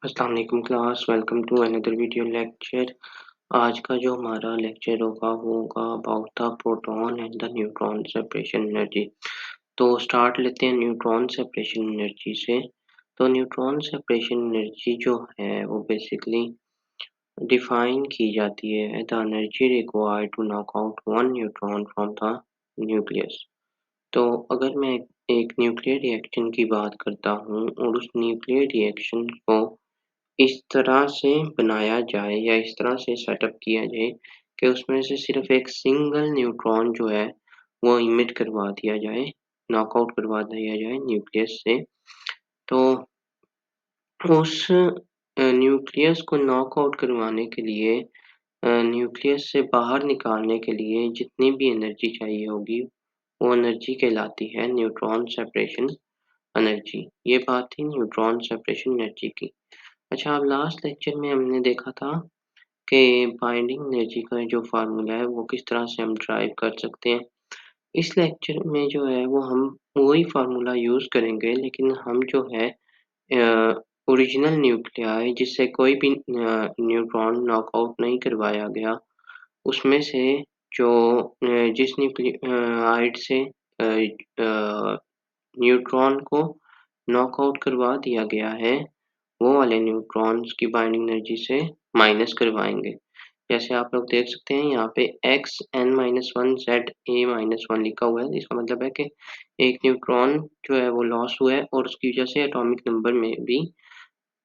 अस्सलाम वालेकुम class, welcome to another video lecture. आज का जो हमारा लेक्चर होगा वो होगा about the proton and the neutron separation energy. तो स्टार्ट लेते हैं न्यूट्रॉन सेपरेशन एनर्जी से। तो न्यूट्रॉन सेपरेशन एनर्जी जो है वो बेसिकली डिफाइन की जाती है the energy required to knock out one neutron from the nucleus. तो अगर मैं एक न्यूक्लियर रिएक्शन की बात करता हूँ और उस न्यूक्लियर रिएक्शन को इस तरह से बनाया जाए या इस तरह से सेटअप किया जाए कि उसमें से सिर्फ एक सिंगल न्यूट्रॉन जो है वो इमिट करवा दिया जाए, नॉकआउट करवा दिया जाए न्यूक्लियस से। तो उस न्यूक्लियस को नॉकआउट करवाने के लिए न्यूक्लियस से बाहर निकालने के लिए जितनी भी एनर्जी चाहिए होगी वो एनर्जी कहलाती है न्यूट्रॉन सेपरेशन एनर्जी। ये बात थी न्यूट्रॉन सेपरेशन एनर्जी की। अच्छा, अब लास्ट लेक्चर में हमने देखा था कि बाइंडिंग एनर्जी का जो फ़ॉर्मूला है वो किस तरह से हम ड्राइव कर सकते हैं। इस लेक्चर में जो है वो हम वही फ़ॉर्मूला यूज़ करेंगे, लेकिन हम जो है ओरिजिनल न्यूक्लियाई जिससे कोई भी न्यूट्रॉन नॉकआउट नहीं करवाया गया, उसमें से जो जिस न्यूक्लियाइड से न्यूट्रॉन को नॉकआउट करवा दिया गया है, वो वाले न्यूट्रॉन्स की बाइंडिंग एनर्जी से माइनस करवाएँगे। जैसे आप लोग देख सकते हैं यहाँ पे Xn-1 Za-1 लिखा हुआ है। इसका मतलब है कि एक न्यूट्रॉन जो है वो लॉस हुआ है और उसकी वजह से एटॉमिक नंबर में भी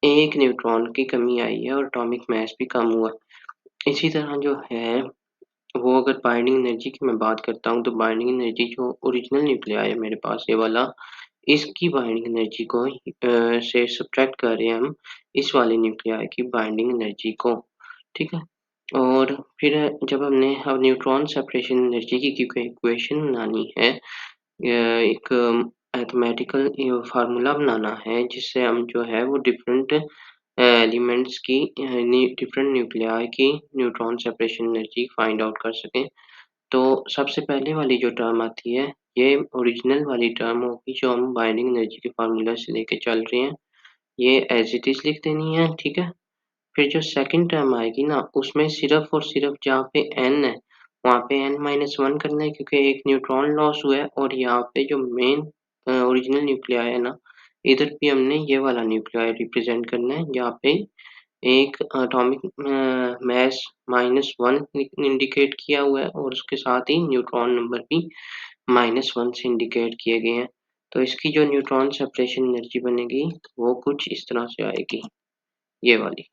एक न्यूट्रॉन की कमी आई है और एटॉमिक मास भी कम हुआ है। इसी तरह जो है वो अगर बाइंडिंग एनर्जी की मैं बात करता हूँ, तो बाइंडिंग एनर्जी जो ओरिजिनल न्यूक्लियाई है मेरे पास ये वाला, इसकी बाइंडिंग एनर्जी को से सब्ट्रैक्ट कर रहे हैं हम इस वाले न्यूक्लियाई की बाइंडिंग एनर्जी को, ठीक है? और फिर जब हमने अब न्यूट्रॉन सेपरेशन एनर्जी की क्योंकि इक्वेशन बनानी है, एक मैथमेटिकल फार्मूला बनाना है जिससे हम जो है वो डिफरेंट एलिमेंट्स की डिफरेंट न्यूक्लियाई की neutron separation energy find out कर सकें। तो सबसे पहले वाली जो टर्म आती है, ये ओरिजिनल वाली टर्म होगी जो हम बाइंडिंग एनर्जी के फार्मूला से लेके चल रहे हैं। ये एज़ इट इज़ लिख देनी है, ठीक है? फिर जो सेकंड टर्म आएगी ना, उसमें सिर्फ़ और सिर्फ़ जहाँ पे n है, वहाँ पे n-1 करना है क्योंकि एक न्यूट्रॉन लॉस हुआ है और यहाँ पे जो मेन ओरिजिनल न्यूक्लियाई है ना, इधर भी हमने ये वाला न्यूक्लियाई रिप्रेज़ेंट करना है, जहाँ पे एक एटॉमिक मास -1 इंडिकेट किया हुआ है और उसके साथ ही न्यूट्रॉन नंबर भी -1 से इंडिकेट किए गए हैं। तो इसकी जो न्यूट्रॉन सेपरेशन एनर्जी बनेगी, वो कुछ इस तरह से आएगी, ये वाली।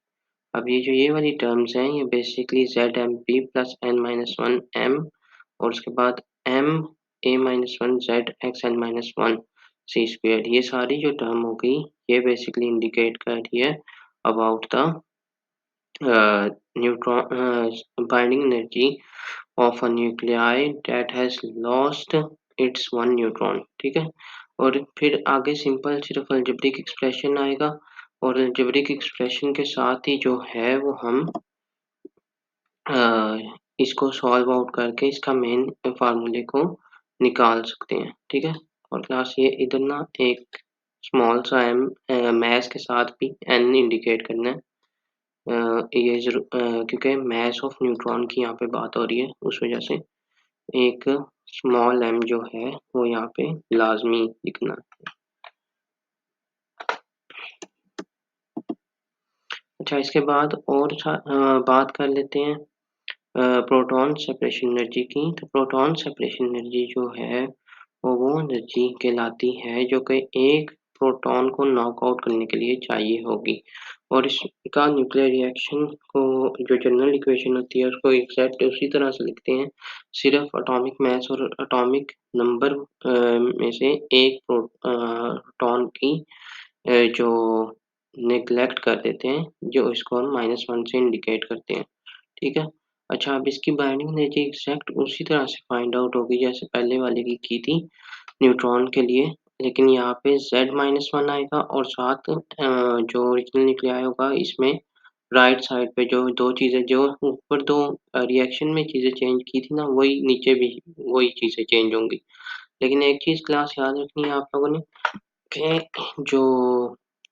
अब ये वाली टर्म्स हैं, ये basically ZmP plus n-1 m और उसके बाद m a-1 z xn-1 c square, ये सारी जो टर्म हो गई, ये बेसिकली इंडिकेट कर रही है about the binding energy of a nuclei that has lost its one neutron, ठीक है? और फिर आगे सिंपल सिर्फ अलजेब्रिक एक्सप्रेशन आएगा और अलजेब्रिक एक्सप्रेशन के साथ ही जो है वो हम इसको सॉल्व आउट करके इसका मेन फ़ॉर्मूले को निकाल सकते हैं, ठीक है? और क्लास ये इधर ना एक स्मॉल सा मास के साथ भी n इंडिकेट करना है। क्योंकि मास ऑफ न्यूट्रॉन की यहाँ पे बात हो रही है, उस वजह से एक स्मॉल m जो है वो यहाँ पे लाज़मी लिखना है। अच्छा, इसके बाद और बात कर लेते हैं प्रोटॉन सेपरेशन एनर्जी की। तो प्रोटॉन सेपरेशन एनर्जी जो है वो एनर्जी कहलाती है जो कि एक प्रोटॉन को नॉकआउट करने के लिए चाहिए होगी और इसका न्यूक्लियर रिएक्शन को जो जनरल इक्वेशन होती है उसको एग्जैक्ट उसी तरह से लिखते हैं, सिर्फ एटॉमिक मास और एटॉमिक नंबर में से एक प्रोटॉन की जो नेग्लेक्ट कर देते हैं, जो इसको हम -1 से इंडिकेट करते हैं, ठीक है? अच्छा, अब इसकी बाइंडिंग एनर्जी एग्ज़ैक्ट उसी तरह से फाइंड आउट होगी जैसे पहले वाले की थी न्यूट्रॉन के लिए, लेकिन यहाँ पे Z-1 आएगा और साथ जो ओरिजिनल न्यूक्लियाई होगा इसमें राइट साइड पे जो 2 चीज़ें जो ऊपर 2 रिएक्शन में चीज़ें चेंज की थी ना, वही नीचे भी वही चीज़ें चेंज होंगी। लेकिन एक चीज़ क्लास याद रखनी है आप लोगों ने कि जो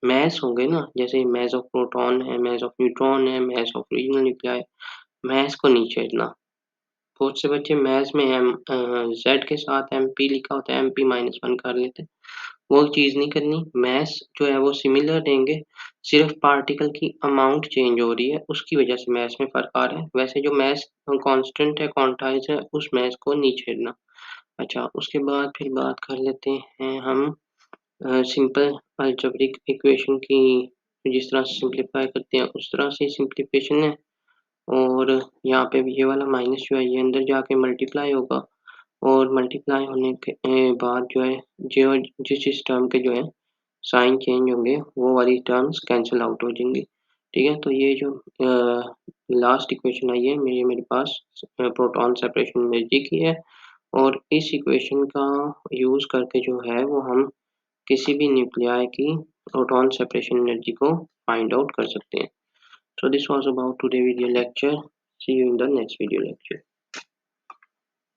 मास होंगे ना, जैसे मास ऑफ प्रोटॉन है, मास ऑफ न्यूट्रॉन है, मास ऑफ रीजनल न्यूक्लियाई, मास को नहीं छेड़ना। बहुत से बच्चे मास में जेड के साथ एमपी लिखा होता है, MP-1 कर लेते हैं। वो चीज़ नहीं करनी, मास जो है वो सिमिलर रहेंगे, सिर्फ पार्टिकल की अमाउंट चेंज हो रही है, उसकी वजह से मास में फ़र्क आ रहा है। वैसे जो मास कांस्टेंट है, क्वांटाइज है, उस मास को नहीं छेड़ना। अच्छा, उसके बाद फिर बात कर लेते हैं हम सिंपल अलजेब्रिक इक्वेशन की। जिस तरह से सिंप्लीफाई करते हैं उस तरह से सिंप्लीफिकेशन है, और यहाँ पे भी ये वाला माइनस जो है ये अंदर जाके मल्टीप्लाई होगा, और मल्टीप्लाई होने के बाद जो है जो जिस जिस टर्म के जो है साइन चेंज होंगे वो वाली टर्म्स कैंसिल आउट हो जाएंगी। ठीक है, तो ये जो लास्ट इक्वेशन आई है मेरे पास प्रोटॉन सेपरेशन एनर्जी की है, और इस इक्वेशन का यूज़ करके जो है वो हम किसी भी न्यूक्लियाई की प्रोटॉन सेपरेशन एनर्जी को फाइंड आउट कर सकते हैं। So this was about today video lecture. See you in the next video lecture.